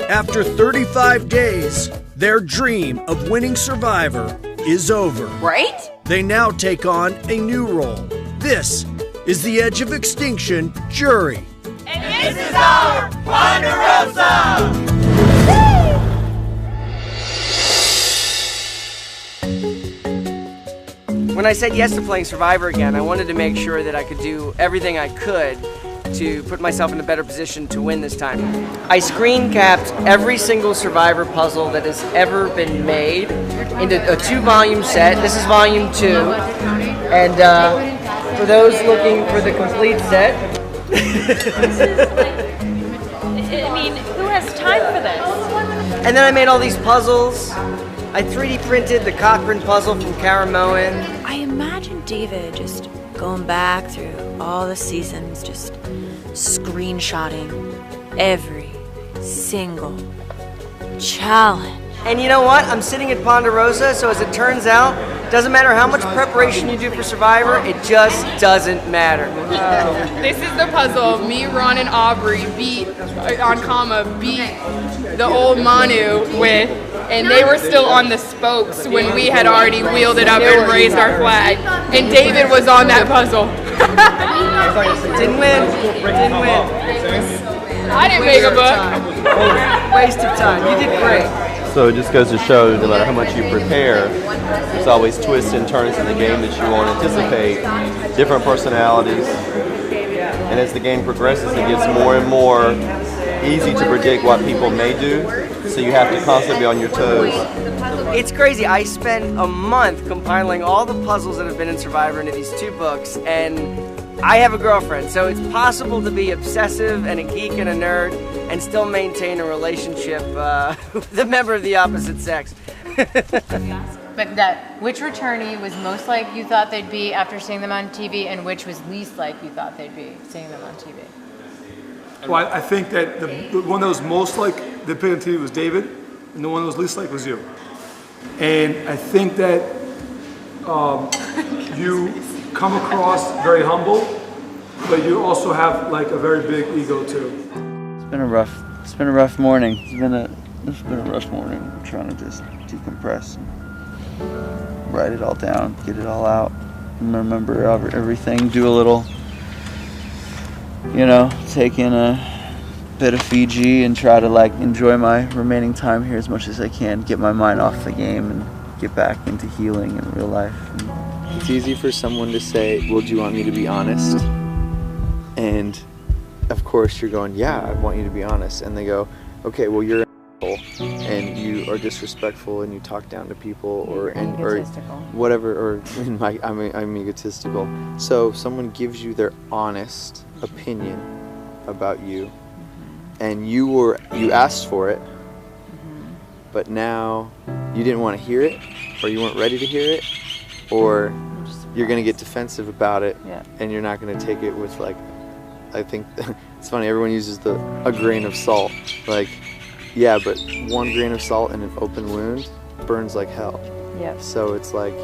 After 35 days, their dream of winning Survivor is over. Right? They now take on a new role. This is the Edge of Extinction jury. And this is our Ponderosa! When I said yes to playing Survivor again, I wanted to make sure that I could do everything I could to put myself in a better position to win this time. I screen capped every single Survivor puzzle that has ever been made into a 2-volume set. This is volume 2. And for those looking for the complete set. I mean, who has time for this? And then I made all these puzzles. I 3D printed the Cochrane puzzle from Caramoan. I imagine David just going back through all the seasons, just screenshotting every single challenge. And you know what? I'm sitting at Ponderosa, so as it turns out, doesn't matter how much preparation you do for Survivor, it just doesn't matter. This is the puzzle me, Ron, and Aubrey beat the old Manu with, and they were still on the spokes when we had already wheeled it up and raised our flag. And David was on that puzzle. Didn't win. I didn't make a book. Waste of time. You did great. So it just goes to show, no matter how much you prepare, there's always twists and turns in the game that you won't anticipate, different personalities, and as the game progresses, it gets more and more easy to predict what people may do, so you have to constantly be on your toes. It's crazy. I spent a month compiling all the puzzles that have been in Survivor into these 2 books, and I have a girlfriend, so it's possible to be obsessive and a geek and a nerd and still maintain a relationship with a member of the opposite sex. But which returnee was most like you thought they'd be after seeing them on TV, and which was least like you thought they'd be seeing them on TV? Well, I think that the one that was most like the pick on TV was David, and the one that was least like was you. And I think that you come across very humble, but you also have like a very big ego too. It's been a rough morning. It's been a rough morning. I'm trying to just decompress and write it all down, get it all out, and remember everything. Do a little, take in a bit of Fiji and try to like enjoy my remaining time here as much as I can. Get my mind off the game and get back into healing in real life. It's easy for someone to say, well, do you want me to be honest? And of course you're going, yeah, I want you to be honest. And they go, okay, well, you're an asshole and you are disrespectful and you talk down to people or whatever, or I'm egotistical. So someone gives you their honest opinion about you, and you asked for it, but now you didn't want to hear it, or you weren't ready to hear it, or you're going to get defensive about it, and you're not going to take it with, like, I think it's funny, everyone uses a grain of salt. Like, yeah, but 1 grain of salt in an open wound burns like hell. Yep. So it's like,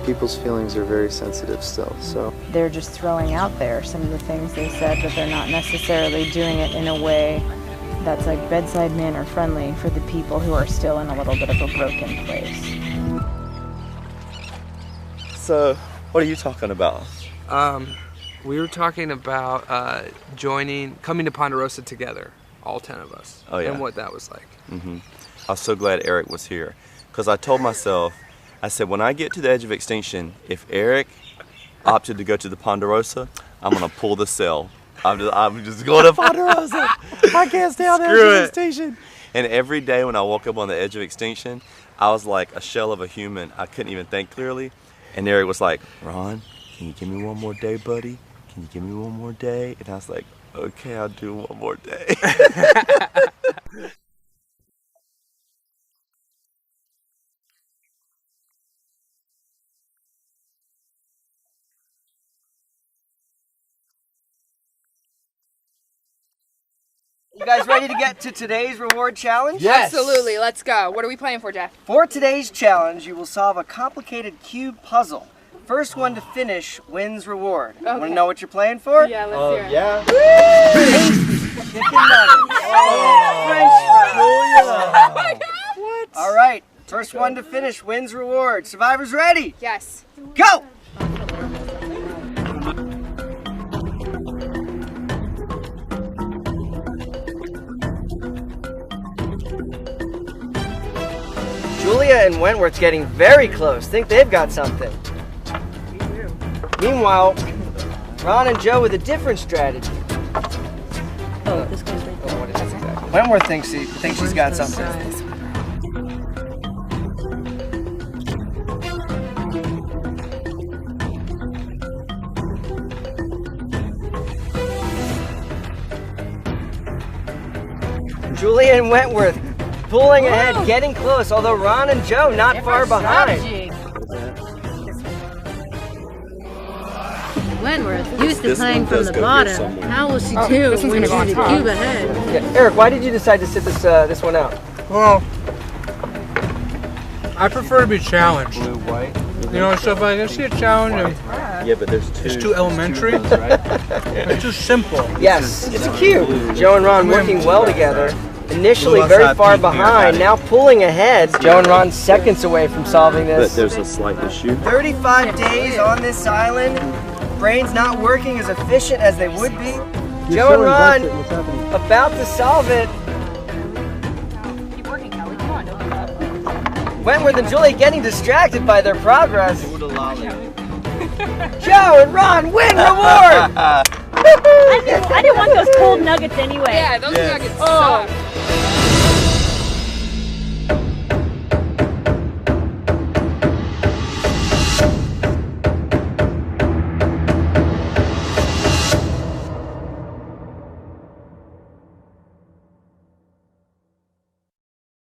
people's feelings are very sensitive still, so. They're just throwing out there some of the things they said, but they're not necessarily doing it in a way that's like bedside manner friendly for the people who are still in a little bit of a broken place. So, what are you talking about? We were talking about coming to Ponderosa together, all 10 of us. Oh, yeah. And what that was like. I was so glad Eric was here, because I told myself, I said, when I get to the edge of extinction, if Eric opted to go to the Ponderosa, I'm gonna pull the cell. I'm just going to Ponderosa. I can't stay on the edge of extinction. And every day when I woke up on the edge of extinction, I was like a shell of a human. I couldn't even think clearly. And Eric was like, Ron, can you give me one more day, buddy? Can you give me one more day? And I was like, okay, I'll do one more day. You guys ready to get to today's reward challenge? Yes. Absolutely, let's go. What are we playing for, Jeff? For today's challenge, you will solve a complicated cube puzzle. First one to finish wins reward. Okay. Want to know what you're playing for? Yeah, let's hear it. Yeah. Chicken nuggets. French fries. What? All right. First one to finish wins reward. Survivors ready? Yes. Go! Julia and Wentworth getting very close. Think they've got something. Meanwhile, Ron and Joe with a different strategy. Oh, this goes right there. What is this exactly? Wentworth thinks she's got something. Julia and Wentworth pulling ahead, getting close, although Ron and Joe not far behind. Wentworth used to playing from the bottom. How will she do when she's a cube ahead? Yeah. Eric, why did you decide to sit this one out? Well, I prefer to be challenged. Blue, white. You know, so if I see a challenge and Yeah, but there's two. it's too elementary, it's too simple. Yes, it's a cube. Joe and Ron working well together. Initially very far behind, now pulling ahead. Joe and Ron seconds away from solving this. But there's a slight issue. 35 days on this island. Brains not working as efficient as they would be. Joe and Ron about to solve it. Keep working, Kelly. Come on, don't give up. Wentworth and Julie getting distracted by their progress. Joe and Ron win reward! I didn't want those cold nuggets anyway. Yeah, those nuggets suck.